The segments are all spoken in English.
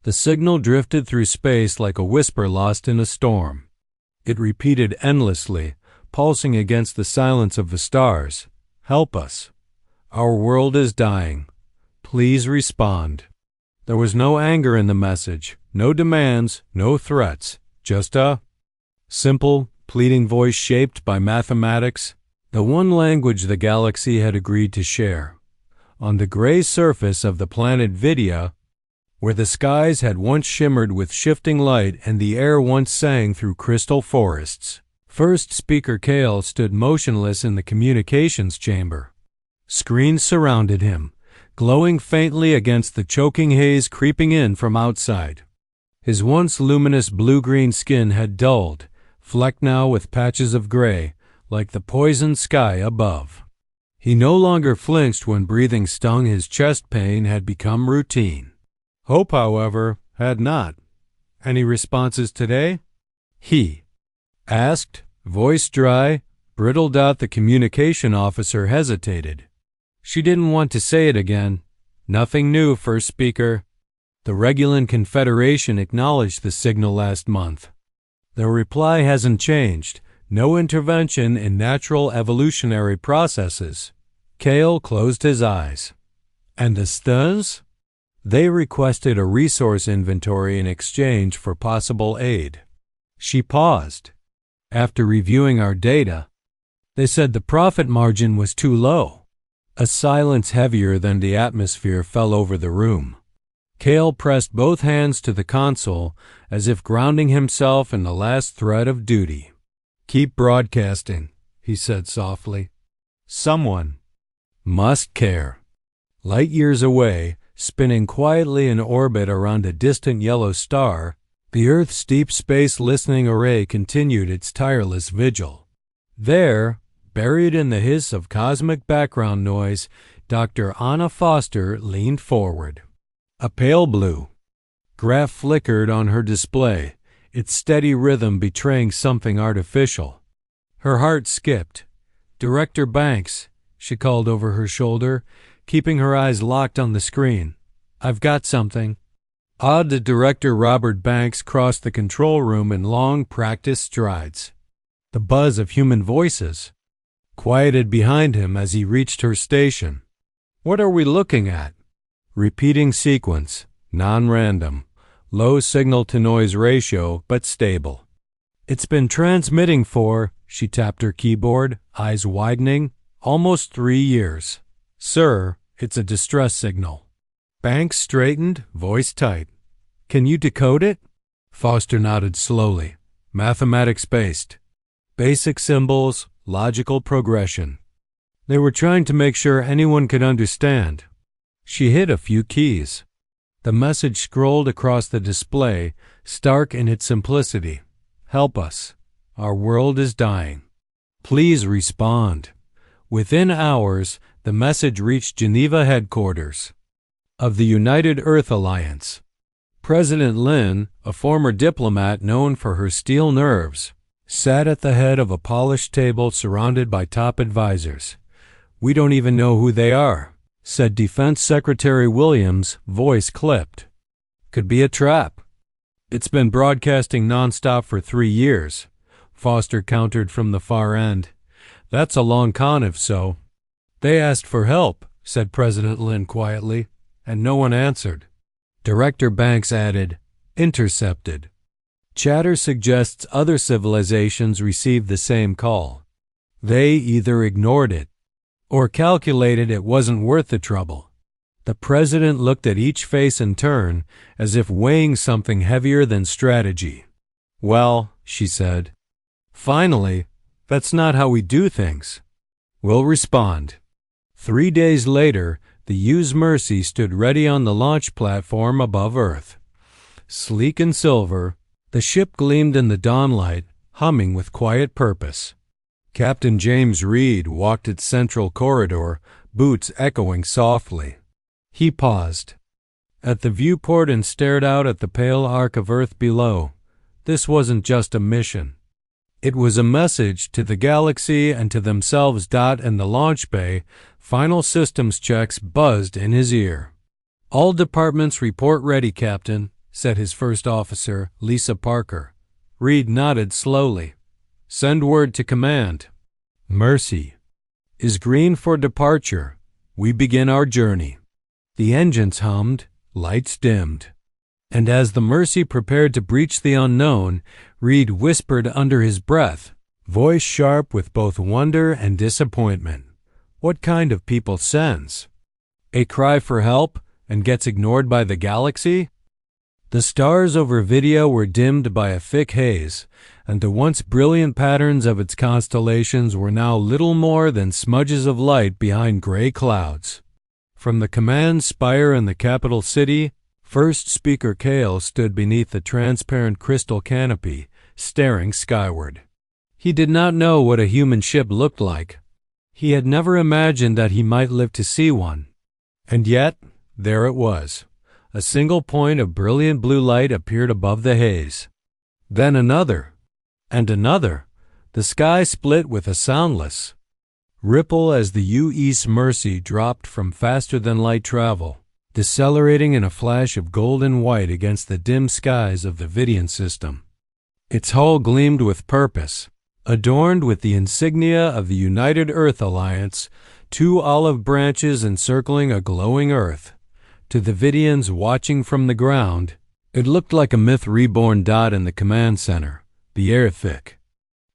The signal drifted through space like a whisper lost in a storm. It repeated endlessly, pulsing against the silence of the stars. Help us. Our world is dying. Please respond. There was no anger in the message, no demands, no threats, just a simple, pleading voice shaped by mathematics, the one language the galaxy had agreed to share. On the gray surface of the planet Vidya, where the skies had once shimmered with shifting light and the air once sang through crystal forests, First Speaker Kale stood motionless in the communications chamber. Screens surrounded him, glowing faintly against the choking haze creeping in from outside. His once luminous blue-green skin had dulled, flecked now with patches of gray, like the poisoned sky above. He no longer flinched when breathing stung. His chest pain had become routine. Hope, however, had not. Any responses today? He asked, voice dry, brittled out. The communication officer hesitated. She didn't want to say it again. Nothing new, First Speaker. The Regulan Confederation acknowledged the signal last month. Their reply hasn't changed. No intervention in natural evolutionary processes. Kale closed his eyes. And the Stuns? They requested a resource inventory in exchange for possible aid. She paused. After reviewing our data, they said the profit margin was too low. A silence heavier than the atmosphere fell over the room. Kale pressed both hands to the console as if grounding himself in the last thread of duty. Keep broadcasting, he said softly. Someone must care. Light years away, spinning quietly in orbit around a distant yellow star, the Earth's deep space listening array continued its tireless vigil. There, buried in the hiss of cosmic background noise, Dr. Anna Foster leaned forward. A pale blue graph flickered on her display, its steady rhythm betraying something artificial. Her heart skipped. Director Banks, she called over her shoulder, keeping her eyes locked on the screen. I've got something. The Director Robert Banks crossed the control room in long, practiced strides. The buzz of human voices quieted behind him as he reached her station. What are we looking at? Repeating sequence, non-random, low signal-to-noise ratio, but stable. It's been transmitting for, she tapped her keyboard, eyes widening, almost 3 years. Sir, it's a distress signal. Banks straightened, voice tight. Can you decode it? Foster nodded slowly. Mathematics-based. Basic symbols, logical progression. They were trying to make sure anyone could understand. She hit a few keys. The message scrolled across the display, stark in its simplicity. Help us. Our world is dying. Please respond. Within hours, the message reached Geneva headquarters of the United Earth Alliance. President Lin, a former diplomat known for her steel nerves, sat at the head of a polished table surrounded by top advisors. We don't even know who they are, said Defense Secretary Williams, voice clipped. Could be a trap. It's been broadcasting nonstop for 3 years, Foster countered from the far end. That's a long con if so. They asked for help, said President Lin quietly, and no one answered. Director Banks added, intercepted. Chatter suggests other civilizations received the same call. They either ignored it or calculated it wasn't worth the trouble. The president looked at each face in turn, as if weighing something heavier than strategy. Well, she said, finally, that's not how we do things. We'll respond. 3 days later, the UES Mercy stood ready on the launch platform above Earth. Sleek and silver, the ship gleamed in the dawnlight, humming with quiet purpose. Captain James Reed walked its central corridor, boots echoing softly. He paused at the viewport and stared out at the pale arc of Earth below. This wasn't just a mission. It was a message to the galaxy and to themselves. In the launch bay, final systems checks buzzed in his ear. All departments report ready, Captain, said his first officer, Lisa Parker. Reed nodded slowly. "Send word to command. Mercy is green for departure. We begin our journey." The engines hummed, lights dimmed. And as the Mercy prepared to breach the unknown, Reed whispered under his breath, voice sharp with both wonder and disappointment, "What kind of people sends? A cry for help and gets ignored by the galaxy?" The stars over video were dimmed by a thick haze, and the once brilliant patterns of its constellations were now little more than smudges of light behind gray clouds. From the command spire in the capital city, First Speaker Cale stood beneath the transparent crystal canopy, staring skyward. He did not know what a human ship looked like. He had never imagined that he might live to see one. And yet, there it was. A single point of brilliant blue light appeared above the haze. Then another, and another. The sky split with a soundless ripple as the UES Mercy dropped from faster-than-light travel, decelerating in a flash of gold and white against the dim skies of the Vidian system. Its hull gleamed with purpose, adorned with the insignia of the United Earth Alliance, 2 olive branches encircling a glowing Earth. To the Vidians watching from the ground, it looked like a myth reborn dot in the command center, the air thick.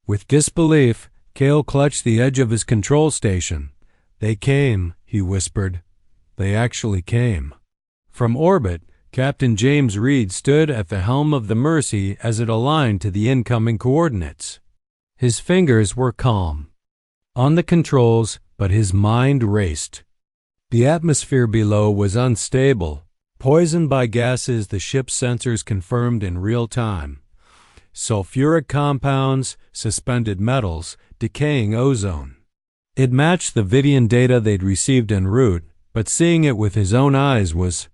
With disbelief, Cale clutched the edge of his control station. "They came," he whispered. "They actually came." From orbit, Captain James Reed stood at the helm of the Mercy as it aligned to the incoming coordinates. His fingers were calm on the controls, but his mind raced. The atmosphere below was unstable, poisoned by gases the ship's sensors confirmed in real time. Sulfuric compounds, suspended metals, decaying ozone. It matched the Vidian data they'd received en route, but seeing it with his own eyes was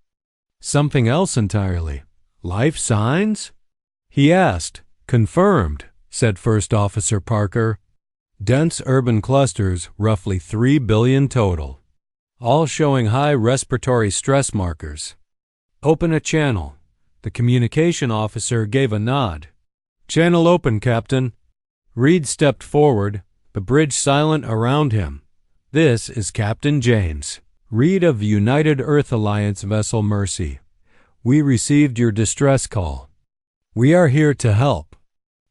something else entirely. "Life signs?" he asked. "Confirmed," said First Officer Parker. "Dense urban clusters, roughly 3 billion total, all showing high respiratory stress markers. Open a channel." The communication officer gave a nod. "Channel open, Captain." Reed stepped forward, the bridge silent around him. "This is Captain James Reed of the United Earth Alliance vessel Mercy. We received your distress call. We are here to help.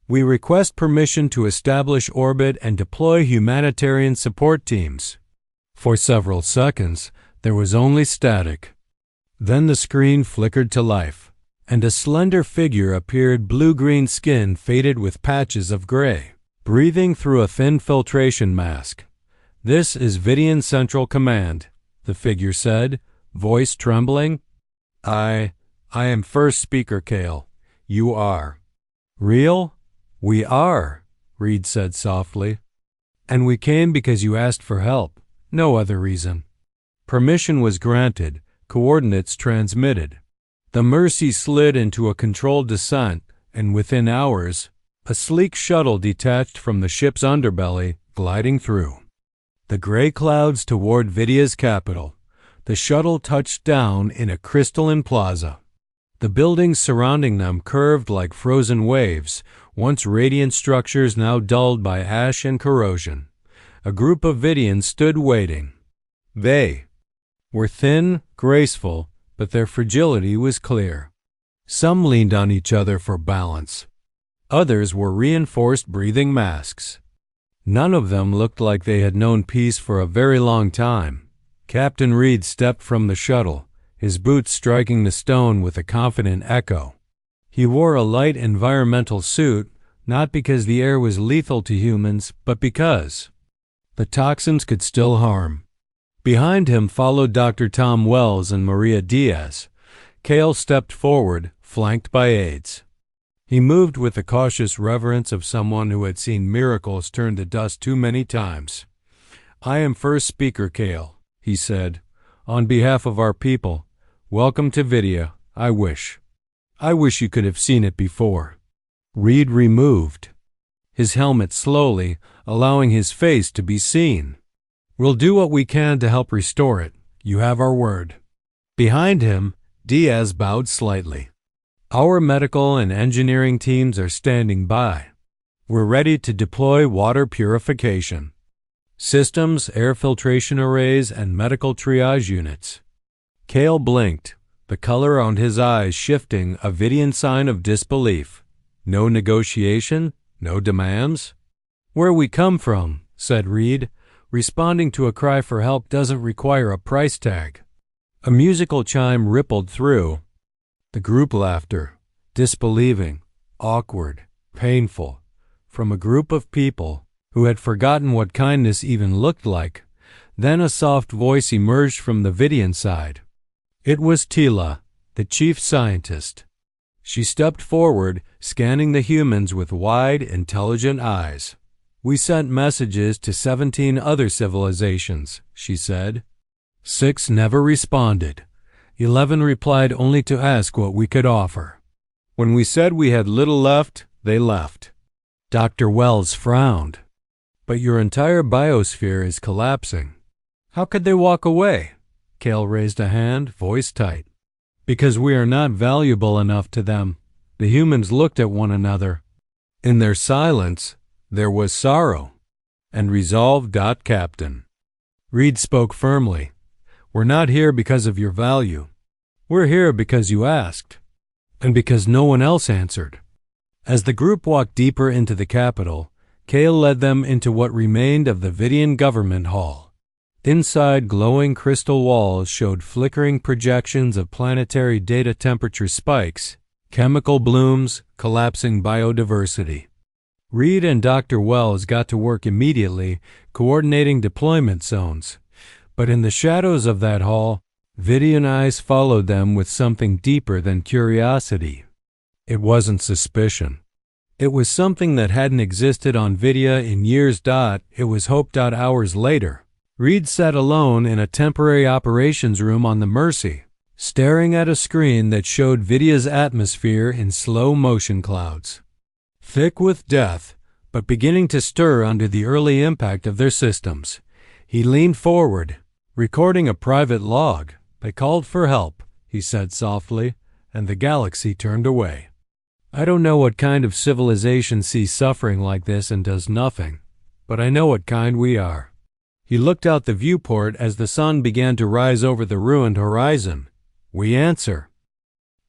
We request permission to establish orbit and deploy humanitarian support teams." For several seconds, there was only static. Then the screen flickered to life, and a slender figure appeared, blue-green skin faded with patches of gray, breathing through a thin filtration mask. "This is Vidian Central Command," the figure said, voice trembling. I am First Speaker Cale. You are." "Real?" "We are," Reed said softly. "And we came because you asked for help. No other reason." Permission was granted, coordinates transmitted. The Mercy slid into a controlled descent, and within hours, a sleek shuttle detached from the ship's underbelly, gliding through the gray clouds toward Vidia's capital. The shuttle touched down in a crystalline plaza. The buildings surrounding them curved like frozen waves, once radiant structures now dulled by ash and corrosion. A group of Vidians stood waiting. They were thin, graceful, but their fragility was clear. Some leaned on each other for balance. Others were reinforced breathing masks. None of them looked like they had known peace for a very long time. Captain Reed stepped from the shuttle, his boots striking the stone with a confident echo. He wore a light environmental suit, not because the air was lethal to humans, but because the toxins could still harm. Behind him followed Dr. Tom Wells and Maria Diaz. Cale stepped forward, flanked by aides. He moved with the cautious reverence of someone who had seen miracles turn to dust too many times. "I am First Speaker Cale," he said. "On behalf of our people, welcome to Vidia. I wish you could have seen it before." Reed removed his helmet slowly, allowing his face to be seen. "We'll do what we can to help restore it. You have our word." Behind him, Diaz bowed slightly. Our medical and engineering teams are standing by. We're ready to deploy water purification systems, air filtration arrays, and medical triage units. Cale blinked, the color on his eyes shifting, a Vidian sign of disbelief. No negotiation? No demands? Where we come from, said Reed. Responding to a cry for help doesn't require a price tag. A musical chime rippled through. The group laughter, disbelieving, awkward, painful, from a group of people who had forgotten what kindness even looked like. Then a soft voice emerged from the Vidian side. It was Tila, the chief scientist. She stepped forward, scanning the humans with wide, intelligent eyes. We sent messages to 17 other civilizations, she said. 6 never responded. 11 replied only to ask what we could offer. When we said we had little left, they left. Dr. Wells frowned. But your entire biosphere is collapsing. How could they walk away? Cale raised a hand, voice tight. Because we are not valuable enough to them. The humans looked at one another. In their silence, there was sorrow. And resolve. Captain. Reed spoke firmly. We're not here because of your value. We're here because you asked. And because no one else answered. As the group walked deeper into the capital, Cale led them into what remained of the Vidian government hall. Inside, glowing crystal walls showed flickering projections of planetary data temperature spikes, chemical blooms, collapsing biodiversity. Reed and Dr. Wells got to work immediately, coordinating deployment zones. But in the shadows of that hall, Vidian eyes followed them with something deeper than curiosity. It wasn't suspicion. It was something that hadn't existed on Vidia in years. It was hope. Hours later, Reed sat alone in a temporary operations room on the Mercy, staring at a screen that showed Vidia's atmosphere in slow motion clouds. Thick with death, but beginning to stir under the early impact of their systems. He leaned forward, recording a private log. They called for help, he said softly, and the galaxy turned away. I don't know what kind of civilization sees suffering like this and does nothing, but I know what kind we are. He looked out the viewport as the sun began to rise over the ruined horizon. We answer.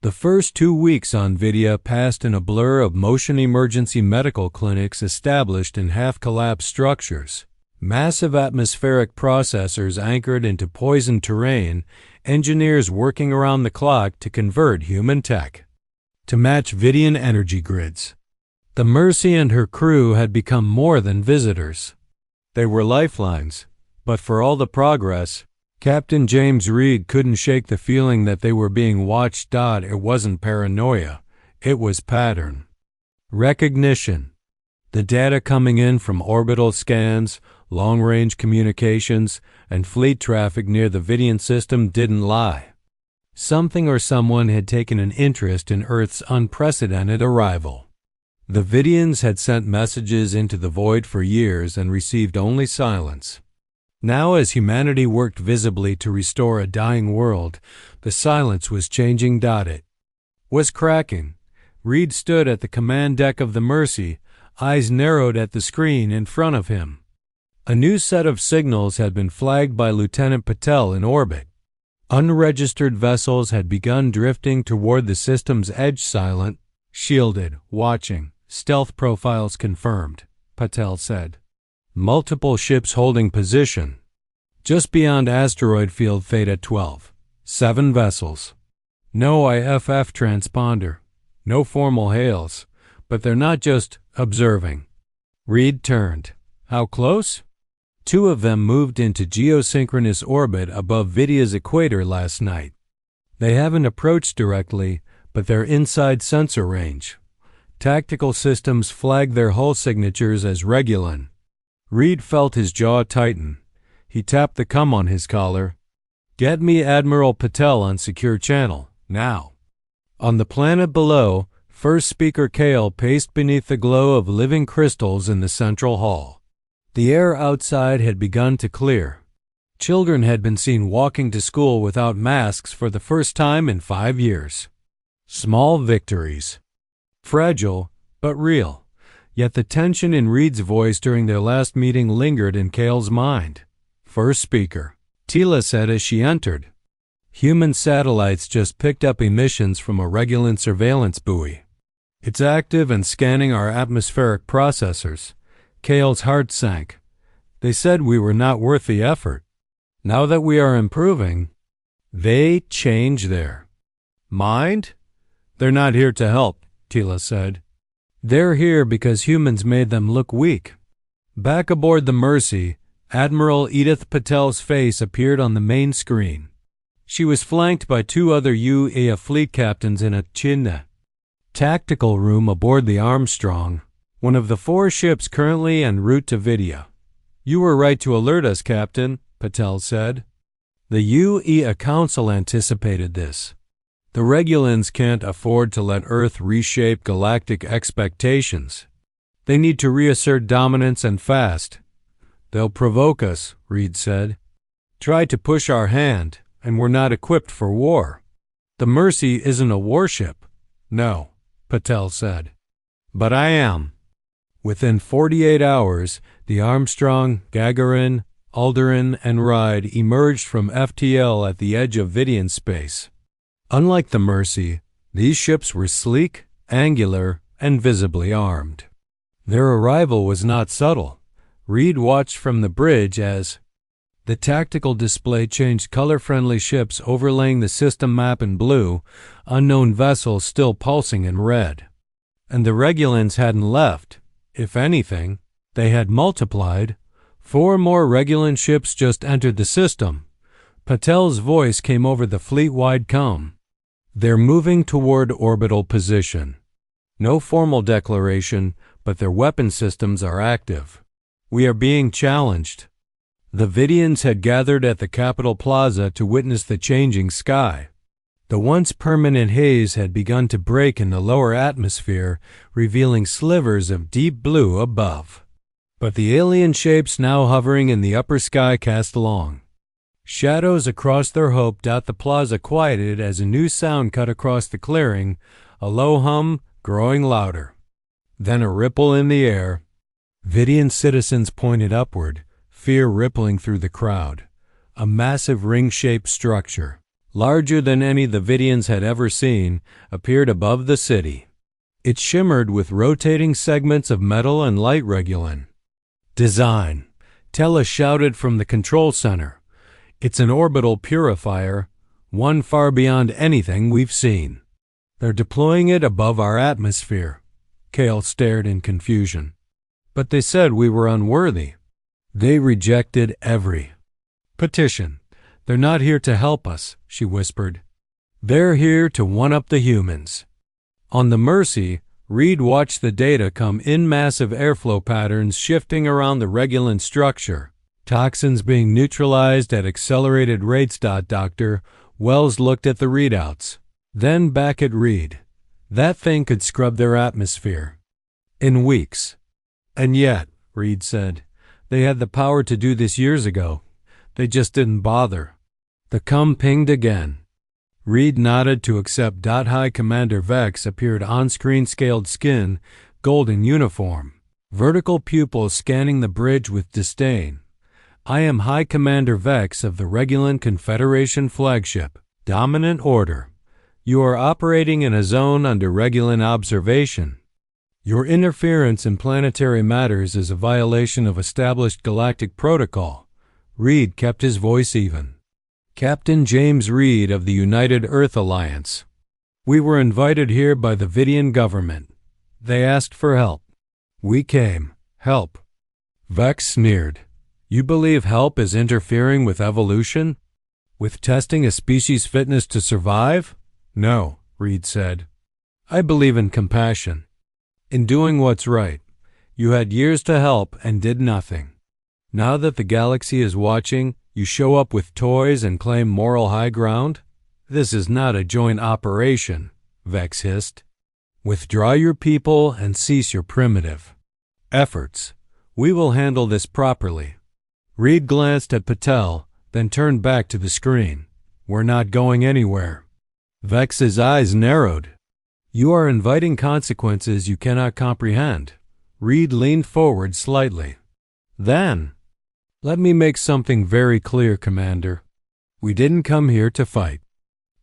The first 2 weeks on Vidia passed in a blur of motion emergency medical clinics established in half-collapsed structures, massive atmospheric processors anchored into poisoned terrain, engineers working around the clock to convert human tech to match Vidian energy grids. The Mercy and her crew had become more than visitors. They were lifelines, but for all the progress, Captain James Reed couldn't shake the feeling that they were being watched. It wasn't paranoia, it was pattern. Recognition. The data coming in from orbital scans, long-range communications, and fleet traffic near the Vidian system didn't lie. Something or someone had taken an interest in Earth's unprecedented arrival. The Vidians had sent messages into the void for years and received only silence. Now, as humanity worked visibly to restore a dying world, the silence was changing. It was cracking. Reed stood at the command deck of the Mercy, eyes narrowed at the screen in front of him. A new set of signals had been flagged by Lieutenant Patel in orbit. Unregistered vessels had begun drifting toward the system's edge. Silent, shielded, watching, stealth profiles confirmed, Patel said. Multiple ships holding position. Just beyond asteroid field Theta 12. 7 vessels. No IFF transponder. No formal hails. But they're not just observing. Reed turned. How close? 2 of them moved into geosynchronous orbit above Vidia's equator last night. They haven't approached directly, but they're inside sensor range. Tactical systems flagged their hull signatures as Regulan. Reed felt his jaw tighten. He tapped the cum on his collar. Get me Admiral Patel on secure channel, now. On the planet below, First Speaker Cale paced beneath the glow of living crystals in the central hall. The air outside had begun to clear. Children had been seen walking to school without masks for the first time in 5 years. Small victories. Fragile, but real. Yet the tension in Reed's voice during their last meeting lingered in Cale's mind. First speaker. Tila said as she entered. Human satellites just picked up emissions from a Regulan surveillance buoy. It's active and scanning our atmospheric processors. Cale's heart sank. They said we were not worth the effort. Now that we are improving, they change their mind? They're not here to help, Tila said. They're here because humans made them look weak. Back aboard the Mercy, Admiral Edith Patel's face appeared on the main screen. She was flanked by two other UES fleet captains in a tactical room aboard the Armstrong, one of the 4 ships currently en route to Vidya. You were right to alert us, Captain, Patel said. The UES Council anticipated this. The Regulans can't afford to let Earth reshape galactic expectations. They need to reassert dominance and fast. They'll provoke us, Reed said. Try to push our hand, and we're not equipped for war. The Mercy isn't a warship. No, Patel said. But I am. Within 48 hours, the Armstrong, Gagarin, Alderan, and Ride emerged from FTL at the edge of Vidian space. Unlike the Mercy, these ships were sleek, angular, and visibly armed. Their arrival was not subtle. Reed watched from the bridge as the tactical display changed color-friendly ships overlaying the system map in blue, unknown vessels still pulsing in red. And the Regulans hadn't left. If anything, they had multiplied. 4 more Regulan ships just entered the system. Patel's voice came over the fleet-wide comm. They're moving toward orbital position. No formal declaration, but their weapon systems are active. We are being challenged. The Vidians had gathered at the Capitol Plaza to witness the changing sky. The once permanent haze had begun to break in the lower atmosphere, revealing slivers of deep blue above. But the alien shapes now hovering in the upper sky cast long shadows across their hope. The plaza quieted as a new sound cut across the clearing, a low hum growing louder. Then a ripple in the air. Vidian citizens pointed upward, fear rippling through the crowd. A massive ring-shaped structure, larger than any the Vidians had ever seen, appeared above the city. It shimmered with rotating segments of metal and light Regulan. Design, Tella shouted from the control center. It's an orbital purifier, one far beyond anything we've seen. They're deploying it above our atmosphere. Cale stared in confusion. But they said we were unworthy. They rejected every petition. They're not here to help us, she whispered. They're here to one-up the humans. On the Mercy, Reed watched the data come in, massive airflow patterns shifting around the Regulan structure. Toxins being neutralized at accelerated rates. Dr. Wells looked at the readouts, then back at Reed. That thing could scrub their atmosphere in weeks. And yet, Reed said, they had the power to do this years ago. They just didn't bother. The comm pinged again. Reed nodded to accept. High Commander Vex appeared on-screen, scaled skin, golden uniform, vertical pupils scanning the bridge with disdain. I am High Commander Vex of the Regulan Confederation flagship, Dominant Order. You are operating in a zone under Regulan observation. Your interference in planetary matters is a violation of established galactic protocol. Reed kept his voice even. Captain James Reed of the United Earth Alliance. We were invited here by the Vidian government. They asked for help. We came. Help. Vex sneered. You believe help is interfering with evolution? With testing a species' fitness to survive? No, Reed said. I believe in compassion. In doing what's right. You had years to help and did nothing. Now that the galaxy is watching, you show up with toys and claim moral high ground? This is not a joint operation, Vex hissed. Withdraw your people and cease your primitive efforts. We will handle this properly. Reed glanced at Patel, then turned back to the screen. We're not going anywhere. Vex's eyes narrowed. You are inviting consequences you cannot comprehend. Reed leaned forward slightly. Then, let me make something very clear, Commander. We didn't come here to fight.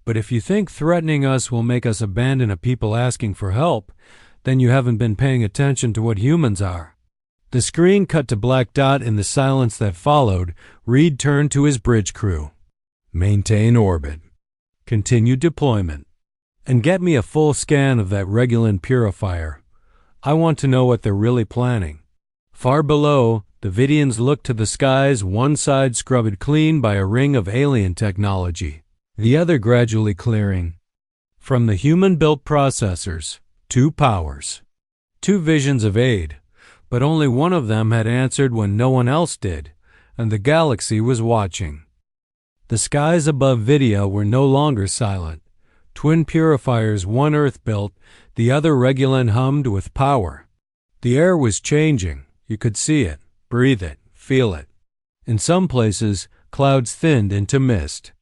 But if you think threatening us will make us abandon a people asking for help, then you haven't been paying attention to what humans are. The screen cut to black dot in the silence that followed. Reed turned to his bridge crew. Maintain orbit. Continue deployment. And get me a full scan of that Regulan purifier. I want to know what they're really planning. Far below, the Vidians looked to the skies, one side scrubbed clean by a ring of alien technology, the other gradually clearing. From the human-built processors, 2 powers. 2 visions of aid, but only one of them had answered when no one else did, and the galaxy was watching. The skies above Vidia were no longer silent. Twin purifiers, one Earth-built, the other Regulan, hummed with power. The air was changing. You could see it, breathe it, feel it. In some places, clouds thinned into mist.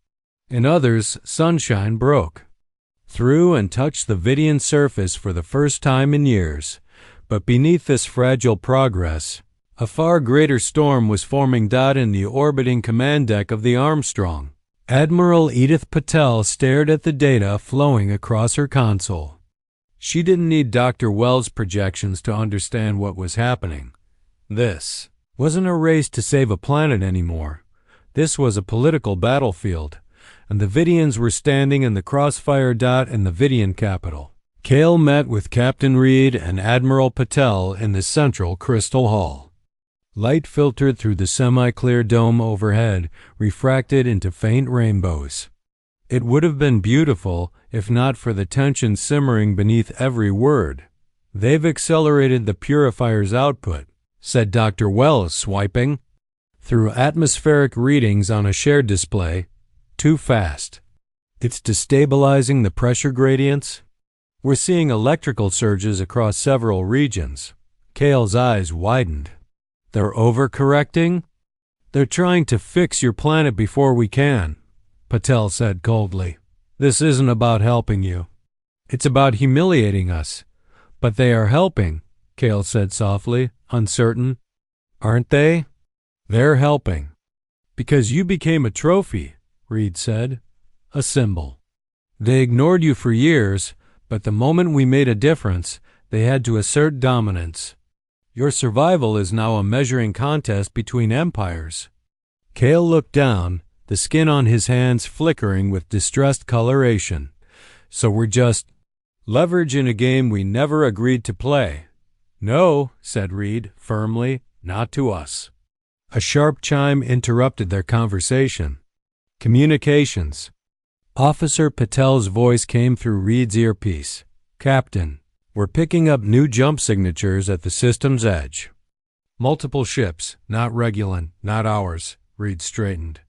In others, sunshine broke through and touched the Vidian surface for the first time in years. But beneath this fragile progress, a far greater storm was forming. In the orbiting command deck of the Armstrong, Admiral Edith Patel stared at the data flowing across her console. She didn't need Dr. Wells' projections to understand what was happening. This wasn't a race to save a planet anymore. This was a political battlefield, and the Vidians were standing in the crossfire. In the Vidian capital, Cale met with Captain Reed and Admiral Patel in the central crystal hall. Light filtered through the semi-clear dome overhead, refracted into faint rainbows. It would have been beautiful if not for the tension simmering beneath every word. They've accelerated the purifier's output, said Dr. Wells, swiping through atmospheric readings on a shared display. Too fast. It's destabilizing the pressure gradients. We're seeing electrical surges across several regions. Cale's eyes widened. They're overcorrecting? They're trying to fix your planet before we can, Patel said coldly. This isn't about helping you. It's about humiliating us. But they are helping, Cale said softly, uncertain. Aren't they? They're helping. Because you became a trophy, Reed said. A symbol. They ignored you for years, but the moment we made a difference, they had to assert dominance. Your survival is now a measuring contest between empires. Cale looked down, the skin on his hands flickering with distressed coloration. So we're just leverage in a game we never agreed to play. No, said Reed firmly, not to us. A sharp chime interrupted their conversation. Communications. Officer Patel's voice came through Reed's earpiece. Captain, we're picking up new jump signatures at the system's edge. Multiple ships, not Regulan, not ours, Reed straightened.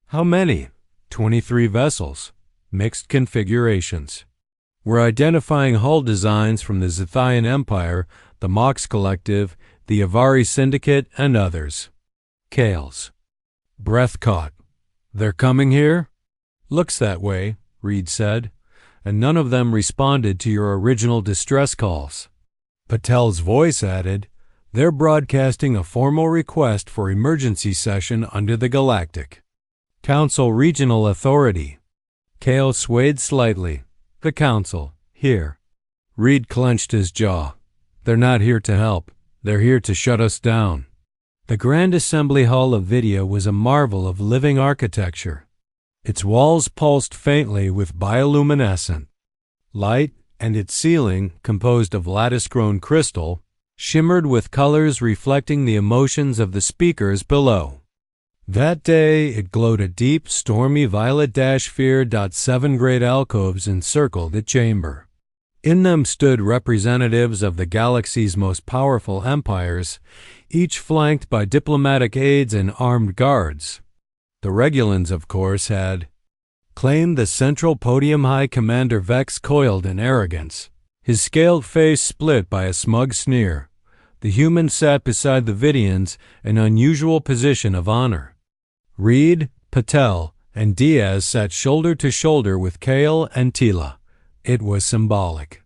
How many? 23 vessels. Mixed configurations. We're identifying hull designs from the Zethian Empire, the Mox Collective, the Avari Syndicate, and others. Cale's breath caught. They're coming here? Looks that way, Reed said, and none of them responded to your original distress calls. Patel's voice added, they're broadcasting a formal request for emergency session under the Galactic Council Regional Authority. Cale swayed slightly. The Council, here. Reed clenched his jaw. They're not here to help. They're here to shut us down. The Grand Assembly Hall of Vidia was a marvel of living architecture. Its walls pulsed faintly with bioluminescent light, and its ceiling, composed of lattice-grown crystal, shimmered with colors reflecting the emotions of the speakers below. That day it glowed a deep, stormy violet. 7 great alcoves encircled the chamber. In them stood representatives of the galaxy's most powerful empires, each flanked by diplomatic aides and armed guards. The Regulans, of course, had claimed the central podium. High Commander Vex coiled in arrogance, his scaled face split by a smug sneer. The humans sat beside the Vidians, an unusual position of honor. Reed, Patel, and Diaz sat shoulder to shoulder with Cale and Tila. It was symbolic.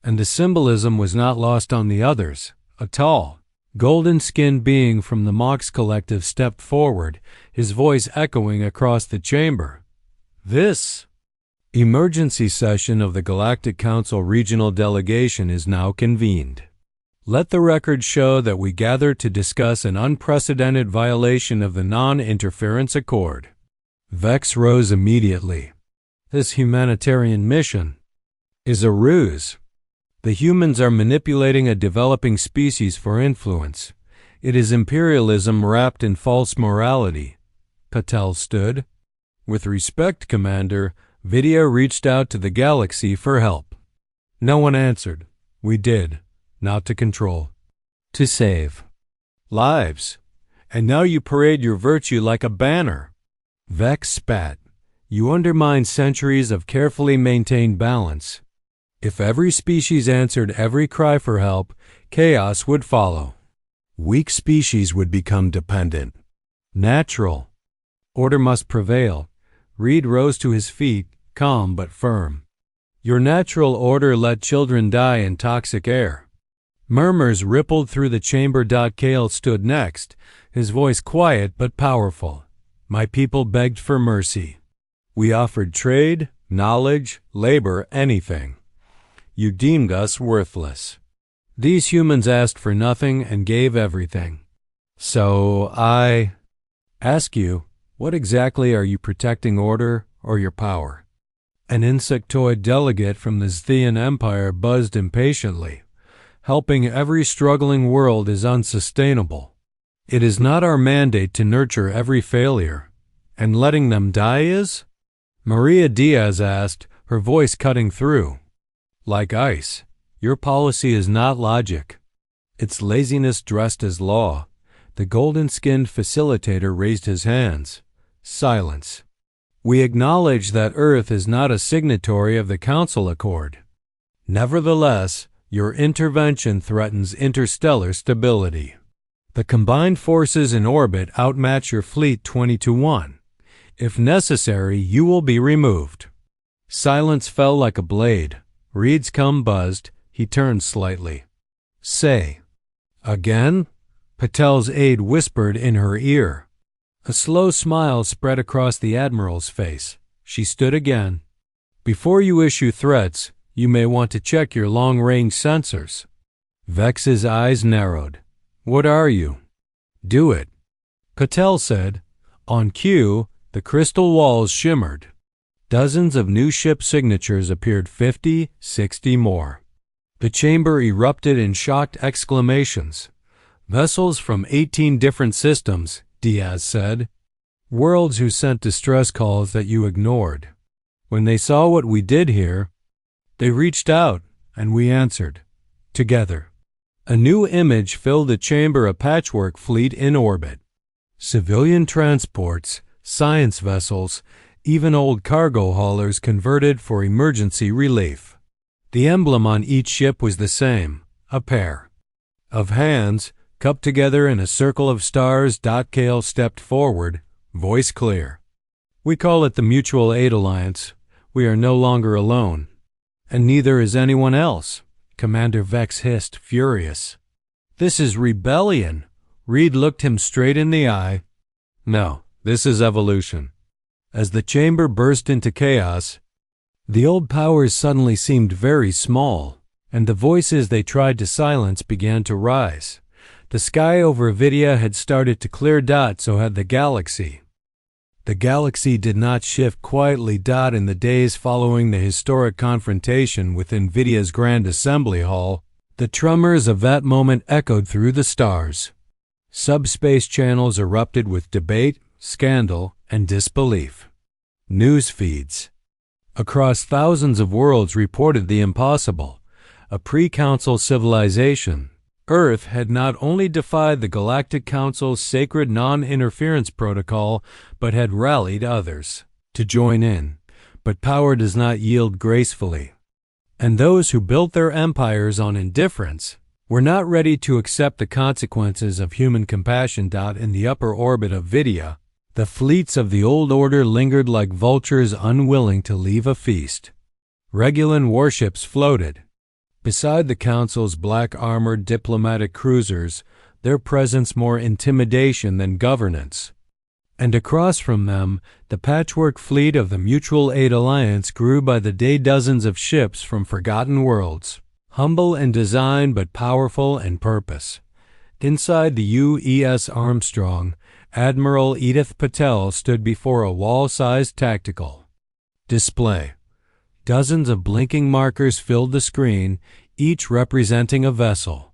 And the symbolism was not lost on the others. A tall, golden-skinned being from the Mox Collective stepped forward, his voice echoing across the chamber. This emergency session of the Galactic Council Regional Delegation is now convened. Let the record show that we gather to discuss an unprecedented violation of the Non-Interference Accord. Vex rose immediately. This humanitarian mission is a ruse. The humans are manipulating a developing species for influence. It is imperialism wrapped in false morality. Patel stood. With respect, Commander, Vidya reached out to the galaxy for help. No one answered. We did. Not to control. To save lives. And now you parade your virtue like a banner. Vex spat. You undermine centuries of carefully maintained balance. If every species answered every cry for help, chaos would follow. Weak species would become dependent. Natural order must prevail. Reed rose to his feet, calm but firm. Your natural order let children die in toxic air. Murmurs rippled through the chamber. Kale stood next, his voice quiet but powerful. My people begged for mercy. We offered trade, knowledge, labor, anything. You deemed us worthless. These humans asked for nothing and gave everything. So I ask you, what exactly are you protecting, order or your power? An insectoid delegate from the Zthian Empire buzzed impatiently. Helping every struggling world is unsustainable. It is not our mandate to nurture every failure. And letting them die is? Maria Diaz asked, her voice cutting through. Like ice, your policy is not logic. It's laziness dressed as law. The golden-skinned facilitator raised his hands. Silence. We acknowledge that Earth is not a signatory of the Council Accord. Nevertheless, your intervention threatens interstellar stability. The combined forces in orbit outmatch your fleet 20-1. If necessary, you will be removed. Silence fell like a blade. Reed's cum buzzed. He turned slightly. Say. Again? Patel's aide whispered in her ear. A slow smile spread across the Admiral's face. She stood again. Before you issue threats, you may want to check your long-range sensors. Vex's eyes narrowed. What are you? Do it. Patel said. On cue, the crystal walls shimmered. Dozens of new ship signatures appeared, 50, 60 more. The chamber erupted in shocked exclamations. Vessels from 18 different systems, Diaz said. Worlds who sent distress calls that you ignored. When they saw what we did here, they reached out, and we answered. Together. A new image filled the chamber, a patchwork fleet in orbit. Civilian transports, science vessels, even old cargo haulers converted for emergency relief. The emblem on each ship was the same, a pair of hands, cupped together in a circle of stars. Kale stepped forward, voice clear. We call it the Mutual Aid Alliance. We are no longer alone. And neither is anyone else, Commander Vex hissed, furious. This is rebellion. Reed looked him straight in the eye. No, this is evolution. As the chamber burst into chaos, the old powers suddenly seemed very small, and the voices they tried to silence began to rise. The sky over Vidya had started to clear. So had the galaxy. The galaxy did not shift quietly. In the days following the historic confrontation within Vidya's Grand Assembly Hall, the tremors of that moment echoed through the stars. Subspace channels erupted with debate, scandal, and disbelief. News feeds across thousands of worlds reported the impossible. A pre-council civilization, Earth had not only defied the Galactic Council's sacred non-interference protocol, but had rallied others to join in. But power does not yield gracefully. And those who built their empires on indifference were not ready to accept the consequences of human compassion. In the upper orbit of Vidya, the fleets of the old order lingered like vultures unwilling to leave a feast. Regulan warships floated, Beside the Council's black-armored diplomatic cruisers, their presence more intimidation than governance. And across from them, the patchwork fleet of the Mutual Aid Alliance grew by the day, dozens of ships from forgotten worlds, humble in design but powerful in purpose. Inside the UES Armstrong, Admiral Edith Patel stood before a wall-sized tactical display. Dozens of blinking markers filled the screen, each representing a vessel.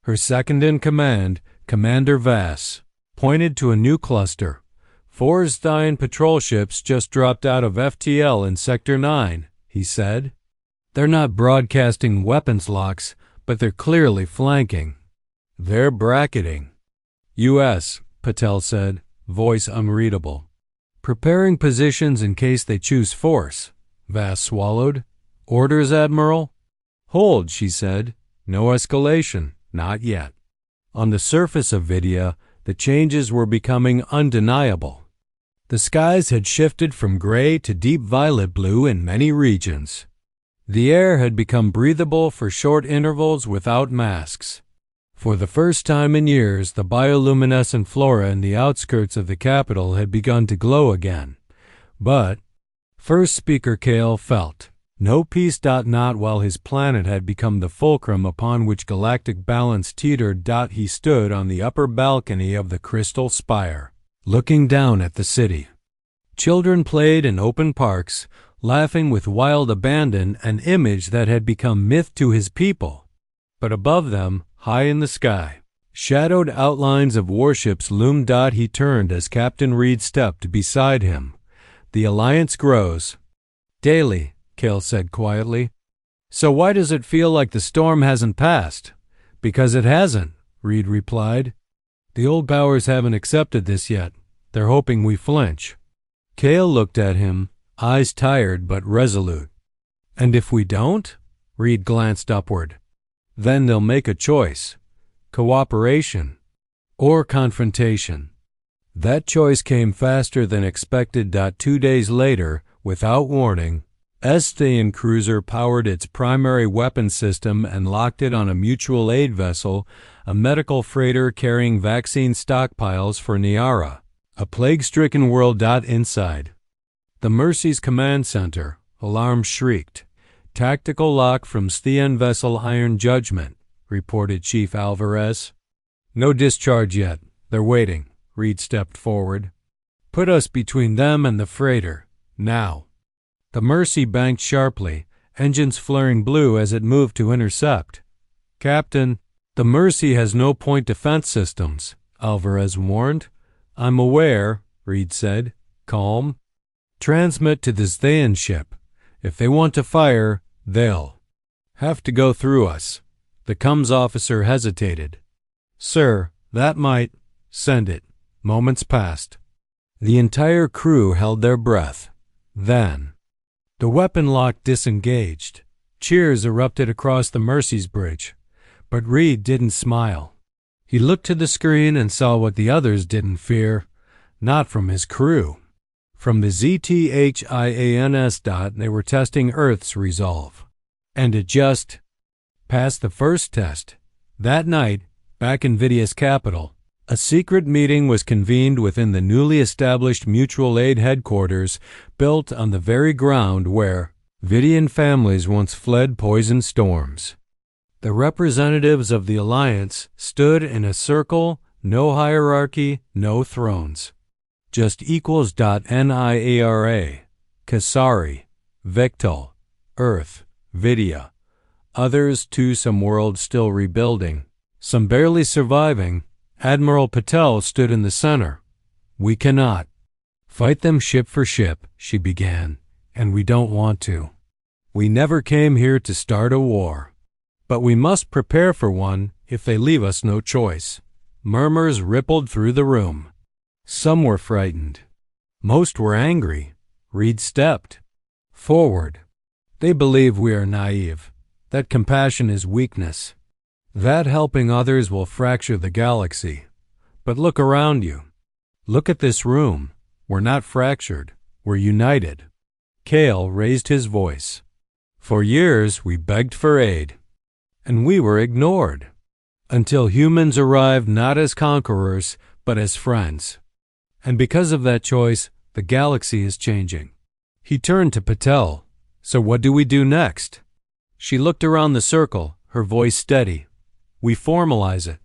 Her second-in-command, Commander Vass, pointed to a new cluster. 4 Stein patrol ships just dropped out of FTL in Sector 9, he said. They're not broadcasting weapons locks, but they're clearly flanking. They're bracketing. U.S., Patel said, voice unreadable. Preparing positions in case they choose force. Vass swallowed. Orders, Admiral? Hold, she said. No escalation. Not yet. On the surface of Vidya, the changes were becoming undeniable. The skies had shifted from gray to deep violet blue in many regions. The air had become breathable for short intervals without masks. For the first time in years, the bioluminescent flora in the outskirts of the capital had begun to glow again. But First Speaker Kale felt no peace. Not while his planet had become the fulcrum upon which galactic balance teetered. He stood on the upper balcony of the Crystal Spire, looking down at the city. Children played in open parks, laughing with wild abandon, an image that had become myth to his people. But above them, high in the sky, shadowed outlines of warships loomed. He turned as Captain Reed stepped beside him. The Alliance grows. Daily, Kale said quietly. So why does it feel like the storm hasn't passed? Because it hasn't, Reed replied. The old powers haven't accepted this yet. They're hoping we flinch. Kale looked at him, eyes tired but resolute. And if we don't? Reed glanced upward. Then they'll make a choice. Cooperation or confrontation. That choice came faster than expected. 2 days later, without warning, Estian cruiser powered its primary weapon system and locked it on a mutual aid vessel, a medical freighter carrying vaccine stockpiles for Niara, a plague-stricken world. Inside the Mercy's command center, alarm shrieked. Tactical lock from Stien vessel Iron Judgment, reported Chief Alvarez. No discharge yet. They're waiting. Reed stepped forward. Put us between them and the freighter, now. The Mercy banked sharply, engines flaring blue as it moved to intercept. Captain, the Mercy has no point defense systems, Alvarez warned. I'm aware, Reed said, calm. Transmit to the Zthaean ship. If they want to fire, they'll have to go through us. The comms officer hesitated. Sir, that might. Send it. Moments passed. The entire crew held their breath. Then the weapon lock disengaged. Cheers erupted across the Mercy's bridge. But Reed didn't smile. He looked to the screen and saw what the others didn't fear. Not from his crew. From the ZTHIANS. They were testing Earth's resolve. And it just passed the first test. That night, back in Vidya's capital, a secret meeting was convened within the newly established mutual aid headquarters built on the very ground where Vidian families once fled poison storms. The representatives of the Alliance stood in a circle, no hierarchy, no thrones. Just equals. NIARA, Kasari, Victal, Earth, Vidya. Others too, some worlds still rebuilding, some barely surviving. Admiral Patel stood in the center. We cannot fight them ship for ship, she began, and we don't want to. We never came here to start a war. But we must prepare for one if they leave us no choice. Murmurs rippled through the room. Some were frightened. Most were angry. Reed stepped forward. They believe we are naive, that compassion is weakness, that helping others will fracture the galaxy. But look around you. Look at this room. We're not fractured. We're united. Kale raised his voice. For years we begged for aid. And we were ignored. Until humans arrived not as conquerors, but as friends. And because of that choice, the galaxy is changing. He turned to Patel. So what do we do next? She looked around the circle, her voice steady. We formalize it.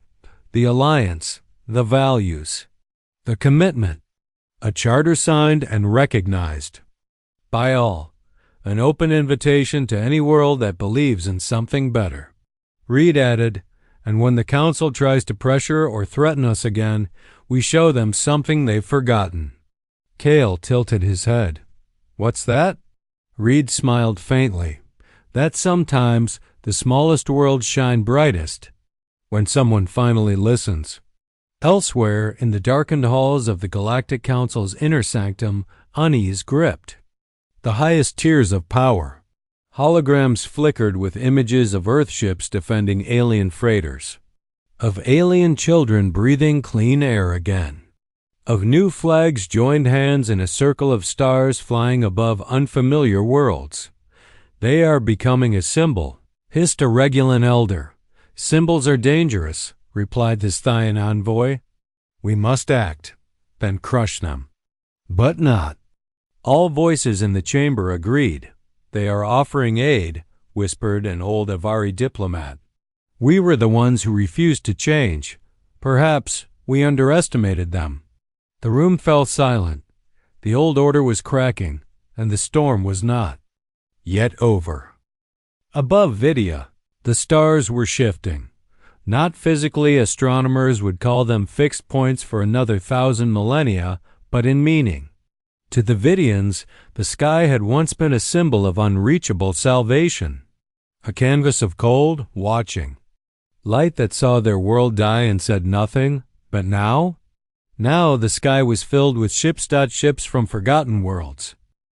The alliance, the values, the commitment. A charter signed and recognized. By all. An open invitation to any world that believes in something better. Reed added, and when the Council tries to pressure or threaten us again, we show them something they've forgotten. Cale tilted his head. What's that? Reed smiled faintly. That sometimes the smallest worlds shine brightest when someone finally listens. Elsewhere, in the darkened halls of the Galactic Council's inner sanctum, unease gripped. The highest tiers of power. Holograms flickered with images of Earthships defending alien freighters. Of alien children breathing clean air again. Of new flags joined hands in a circle of stars flying above unfamiliar worlds. They are becoming a symbol, hissed a Regulan elder. Symbols are dangerous, replied the Thyan envoy. We must act, then crush them. But not. All voices in the chamber agreed. They are offering aid, whispered an old Avari diplomat. We were the ones who refused to change. Perhaps we underestimated them. The room fell silent. The old order was cracking, and the storm was not yet over. Above Vidya, the stars were shifting. Not physically, astronomers would call them fixed points for another 1,000 millennia, but in meaning. To the Vidians, the sky had once been a symbol of unreachable salvation. A canvas of cold, watching. Light that saw their world die and said nothing, but now? Now the sky was filled with ships from forgotten worlds.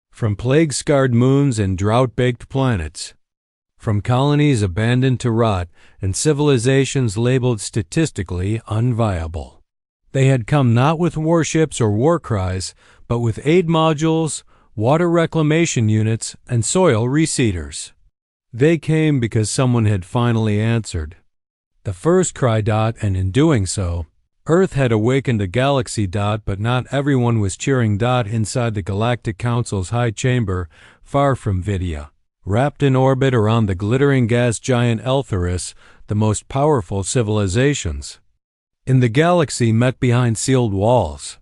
From plague-scarred moons and drought-baked planets. From colonies abandoned to rot and civilizations labeled statistically unviable. They had come not with warships or war cries, but with aid modules, water reclamation units, and soil reseeders. They came because someone had finally answered. The first cry, and in doing so, Earth had awakened a galaxy, but not everyone was cheering inside the Galactic Council's high chamber, far from Vidya. Wrapped in orbit around the glittering gas giant Eltharis, the most powerful civilizations. In the galaxy met behind sealed walls.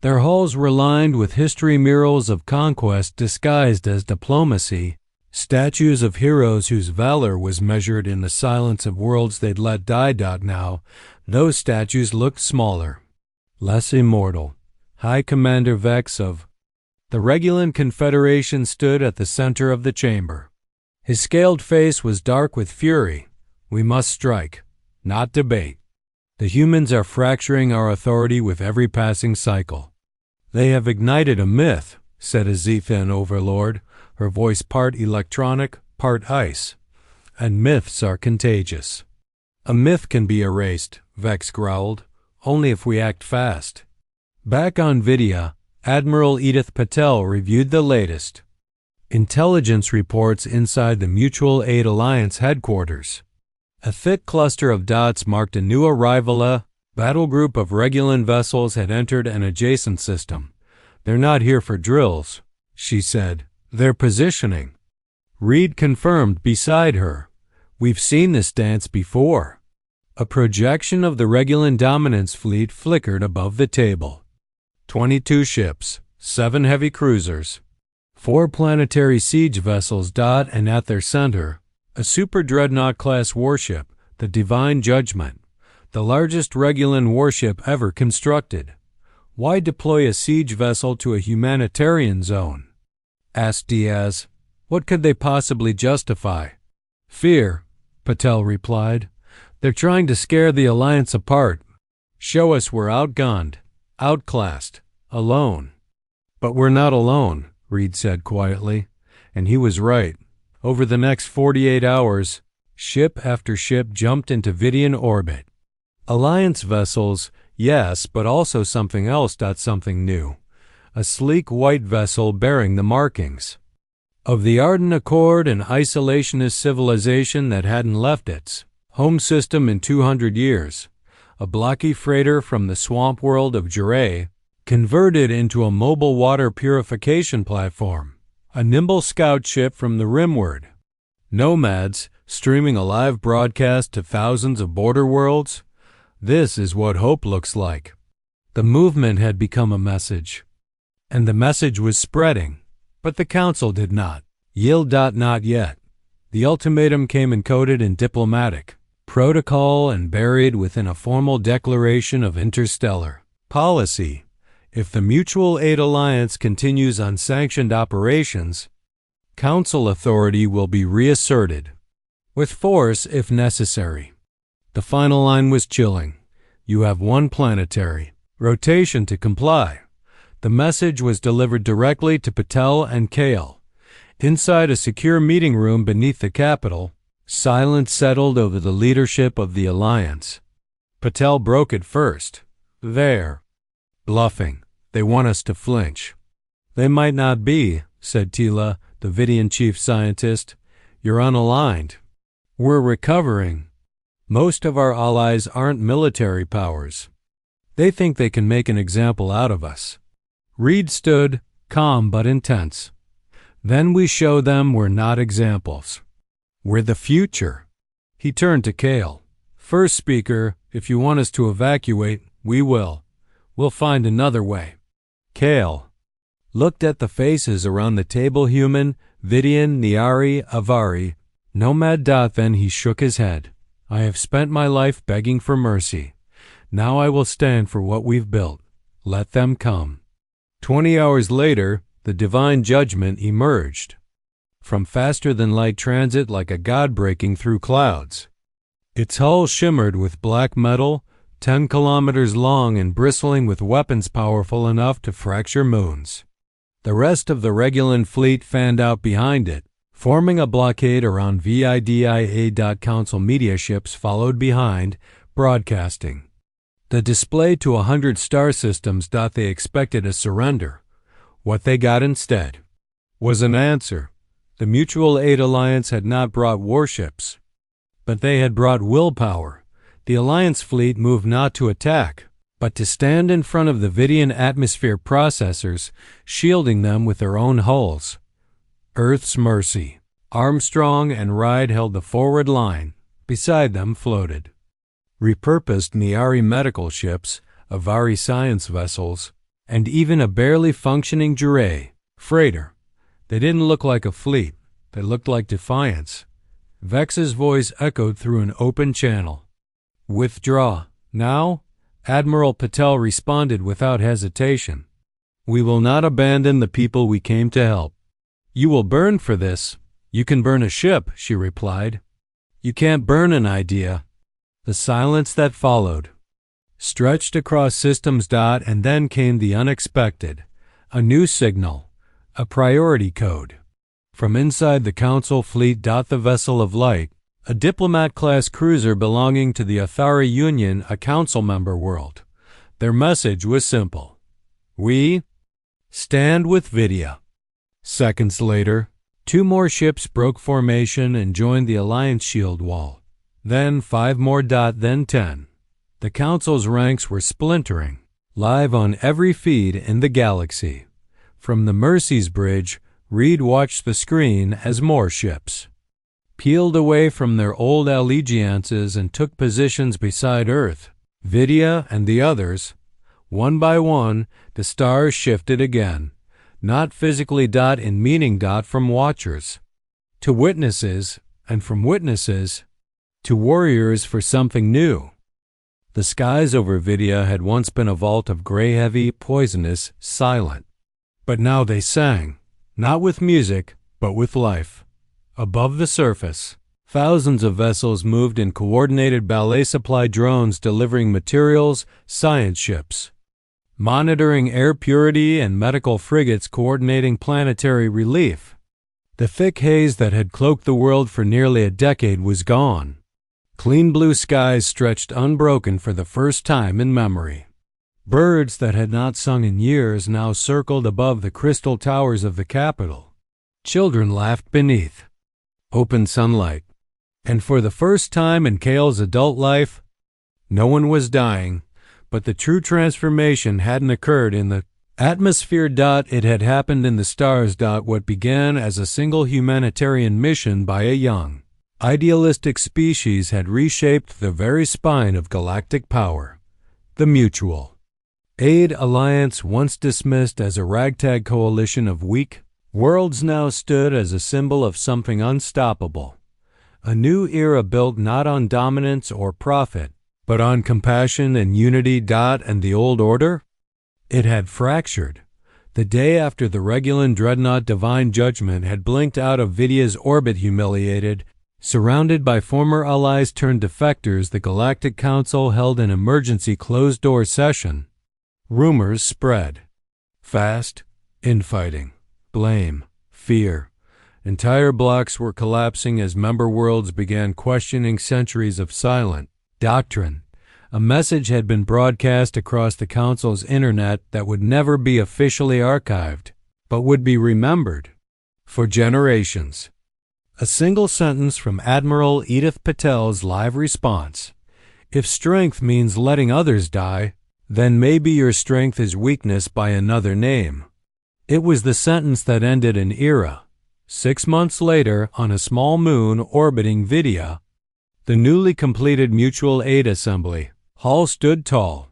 Their halls were lined with history murals of conquest disguised as diplomacy, statues of heroes whose valor was measured in the silence of worlds they'd let die. Now, those statues looked smaller, less immortal. High Commander Vex of the Regulan Confederation stood at the center of the chamber. His scaled face was dark with fury. We must strike, not debate. The humans are fracturing our authority with every passing cycle. They have ignited a myth, said a Zethan overlord, her voice part electronic, part ice. And myths are contagious. A myth can be erased, Vex growled, only if we act fast. Back on Vidya, Admiral Edith Patel reviewed the latest intelligence reports inside the Mutual Aid Alliance headquarters. A thick cluster of dots marked a new arrival. A battle group of Regulan vessels had entered an adjacent system. They're not here for drills, she said. They're positioning. Reed confirmed beside her. We've seen this dance before. A projection of the Regulan dominance fleet flickered above the table. 22 ships, 7 heavy cruisers, 4 planetary siege vessels. And at their center, a super dreadnought-class warship, the Divine Judgment, the largest Regulan warship ever constructed. Why deploy a siege vessel to a humanitarian zone? Asked Diaz. What could they possibly justify? Fear, Patel replied. They're trying to scare the Alliance apart. Show us we're outgunned, outclassed, alone. But we're not alone, Reed said quietly. And he was right. Over the next 48 hours, ship after ship jumped into Vidian orbit. Alliance vessels, yes, but also something else. Something new. A sleek white vessel bearing the markings. of the Arden Accord, an isolationist civilization that hadn't left its home system in 200 years, a blocky freighter from the swamp world of Jure, converted into a mobile water purification platform, a nimble scout ship from the Rimward. Nomads, streaming a live broadcast to thousands of border worlds. This is what hope looks like. The movement had become a message, and the message was spreading, but the Council did not yield. Not yet. The ultimatum came encoded in diplomatic protocol and buried within a formal declaration of interstellar policy. If the Mutual Aid Alliance continues unsanctioned operations, Council authority will be reasserted, with force if necessary. The final line was chilling. You have one planetary rotation to comply. The message was delivered directly to Patel and Kale. Inside a secure meeting room beneath the Capitol, silence settled over the leadership of the Alliance. Patel broke it first. They're bluffing. They want us to flinch. They might not be, said Tila, the Vidian chief scientist. You're unaligned. We're recovering. Most of our allies aren't military powers. They think they can make an example out of us. Reed stood, calm but intense. Then we show them we're not examples. We're the future. He turned to Kale. First speaker, if you want us to evacuate, we will. We'll find another way. Kale looked at the faces around the table. Human, Vidian, Niari, Avari, Nomad. Then he shook his head. I have spent my life begging for mercy. Now I will stand for what we've built. Let them come. 20 hours later, the divine judgment emerged. From faster-than-light transit like a god breaking through clouds. Its hull shimmered with black metal, 10 kilometers long and bristling with weapons powerful enough to fracture moons. The rest of the Regulan fleet fanned out behind it, forming a blockade around VIDIA. Council media ships followed behind, broadcasting the display to 100 star systems. They expected a surrender. What they got instead was an answer. The Mutual Aid Alliance had not brought warships, but they had brought willpower. The Alliance fleet moved not to attack, but to stand in front of the Vidian atmosphere processors, shielding them with their own hulls. Earth's Mercy. Armstrong and Ride held the forward line. Beside them floated repurposed Niari medical ships, Avari science vessels, and even a barely functioning Jure freighter. They didn't look like a fleet. They looked like defiance. Vex's voice echoed through an open channel. Withdraw. Now? Admiral Patel responded without hesitation. We will not abandon the people we came to help. You will burn for this. You can burn a ship, she replied. You can't burn an idea. The silence that followed stretched across systems. And then came the unexpected. A new signal. A priority code. From inside the Council fleet. The Vessel of Light, a diplomat-class cruiser belonging to the Athari Union, a Council member world. Their message was simple. We stand with Vidia. Seconds later, 2 more ships broke formation and joined the Alliance shield wall. Then 5 more. Then 10. The Council's ranks were splintering, live on every feed in the galaxy. From the Mercy's bridge, Reed watched the screen as more ships peeled away from their old allegiances and took positions beside Earth. Vidia and the others. One by one, the stars shifted again. Not physically. In meaning. From watchers to witnesses, and from witnesses to warriors for something new. The skies over Vidia had once been a vault of gray, heavy, poisonous, silent. But now they sang, not with music, but with life. Above the surface, thousands of vessels moved in coordinated ballet supply drones delivering materials, science ships monitoring air purity, and medical frigates coordinating planetary relief. The thick haze that had cloaked the world for nearly a decade was gone. Clean blue skies stretched unbroken for the first time in memory. Birds that had not sung in years now circled above the crystal towers of the Capitol. Children laughed beneath open sunlight. And for the first time in Cale's adult life, no one was dying, but the true transformation hadn't occurred in the atmosphere. It had happened in the stars. What began as a single humanitarian mission by a young, idealistic species had reshaped the very spine of galactic power. The Mutual Aid Alliance, once dismissed as a ragtag coalition of weak worlds, now stood as a symbol of something unstoppable. A new era built not on dominance or profit, but on compassion and unity. And the old order? It had fractured. The day after the Regulan dreadnought Divine Judgment had blinked out of Vidya's orbit, humiliated, surrounded by former allies turned defectors, the Galactic Council held an emergency closed-door session. Rumors spread. Fast, infighting, blame, fear. Entire blocks were collapsing as member worlds began questioning centuries of silent doctrine. A message had been broadcast across the Council's internet that would never be officially archived, but would be remembered for generations. A single sentence from Admiral Edith Patel's live response: "If strength means letting others die, then maybe your strength is weakness by another name." It was the sentence that ended an era. 6 months later, on a small moon orbiting Vidya, the newly completed Mutual Aid Assembly Hall stood tall.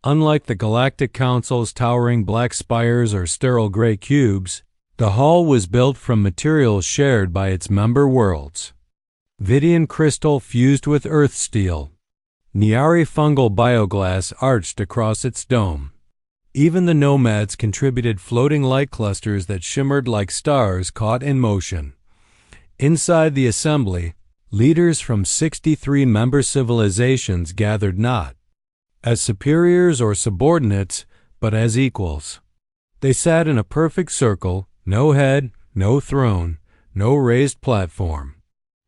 Unlike the Galactic Council's towering black spires or sterile gray cubes, the hall was built from materials shared by its member worlds. Vidian crystal fused with earth steel. Niari fungal bioglass arched across its dome. Even the nomads contributed floating light clusters that shimmered like stars caught in motion. Inside the assembly, leaders from 63 member civilizations gathered not as superiors or subordinates, but as equals. They sat in a perfect circle, no head, no throne, no raised platform.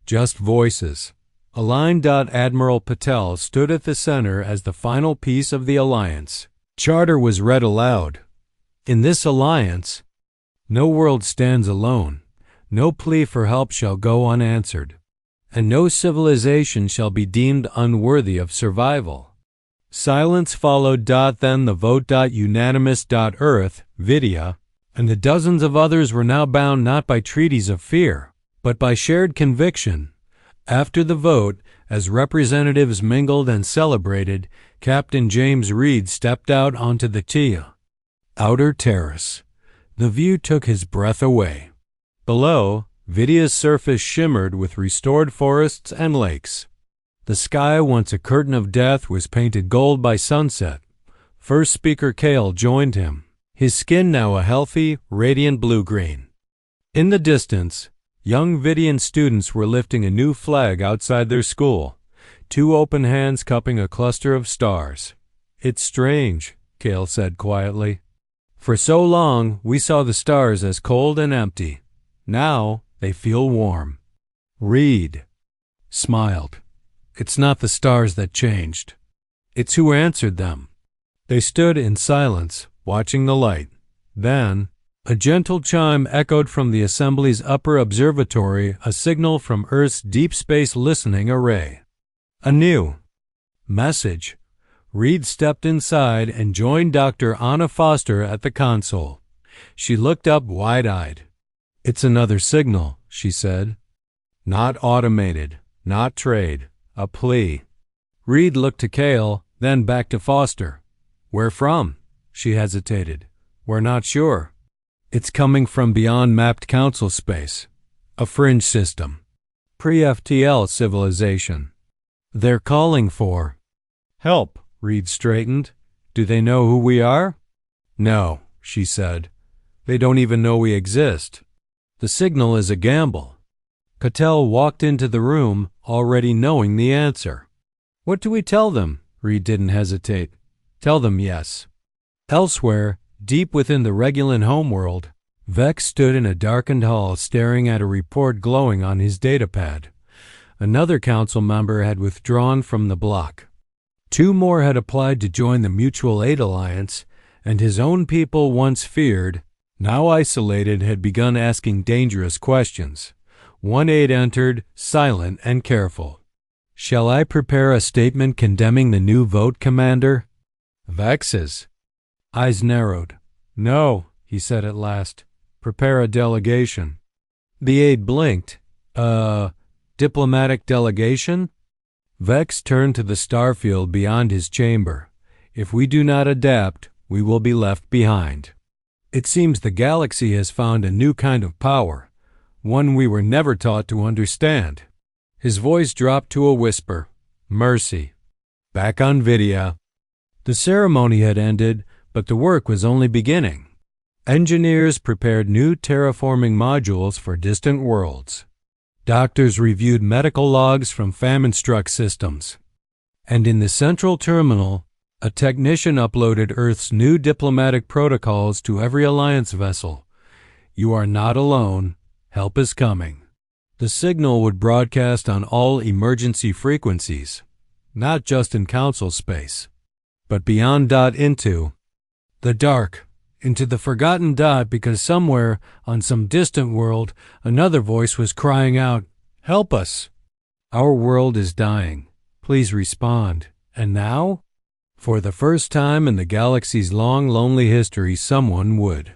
Just voices. Aligned. Admiral Patel stood at the center as the final piece of the alliance. Charter was read aloud. In this alliance, no world stands alone. No plea for help shall go unanswered, and no civilization shall be deemed unworthy of survival. Silence followed. Then the vote. Unanimous. Earth, Vidya, and the dozens of others were now bound not by treaties of fear, but by shared conviction. After the vote, as representatives mingled and celebrated, Captain James Reed stepped out onto the outer terrace. The view took his breath away. Below, Vidya's surface shimmered with restored forests and lakes. The sky, once a curtain of death, was painted gold by sunset. First Speaker Cale joined him, his skin now a healthy, radiant blue-green. In the distance, young Vidian students were lifting a new flag outside their school, two open hands cupping a cluster of stars. "It's strange," Cale said quietly. "For so long, we saw the stars as cold and empty. Now, they feel warm." Reed smiled. "It's not the stars that changed. It's who answered them." They stood in silence, watching the light. Then, a gentle chime echoed from the Assembly's upper observatory, a signal from Earth's deep space listening array. A new message. Reed stepped inside and joined Dr. Anna Foster at the console. She looked up wide-eyed. "It's another signal," she said. "Not automated, not trade, a plea." Reed looked to Cale, then back to Foster. "Where from?" She hesitated. "We're not sure. It's coming from beyond mapped council space. A fringe system. Pre-FTL civilization. They're calling for help." Reed straightened. "Do they know who we are?" "No," she said. "They don't even know we exist. The signal is a gamble." Cattell walked into the room, already knowing the answer. "What do we tell them?" Reed didn't hesitate. "Tell them yes." Elsewhere, deep within the Regulan homeworld, Vex stood in a darkened hall staring at a report glowing on his datapad. Another council member had withdrawn from the block. 2 more had applied to join the Mutual Aid Alliance, and his own people once feared now isolated, had begun asking dangerous questions. 1-8 entered, silent and careful. "Shall I prepare a statement condemning the new vote, Commander?" Vex's eyes narrowed. "No," he said at last. "Prepare a delegation." The aide blinked. Diplomatic delegation?" Vex turned to the starfield beyond his chamber. "If we do not adapt, we will be left behind. It seems the galaxy has found a new kind of power, one we were never taught to understand." His voice dropped to a whisper. "Mercy. Back on Vidya." The ceremony had ended, but the work was only beginning. Engineers prepared new terraforming modules for distant worlds. Doctors reviewed medical logs from famine-struck systems. And in the central terminal, a technician uploaded Earth's new diplomatic protocols to every Alliance vessel. "You are not alone. Help is coming." The signal would broadcast on all emergency frequencies, not just in Council space, but beyond. Into the dark, into the forgotten dot, because somewhere on some distant world another voice was crying out, "Help us! Our world is dying. Please respond." And now, for the first time in the galaxy's long, lonely history, someone would.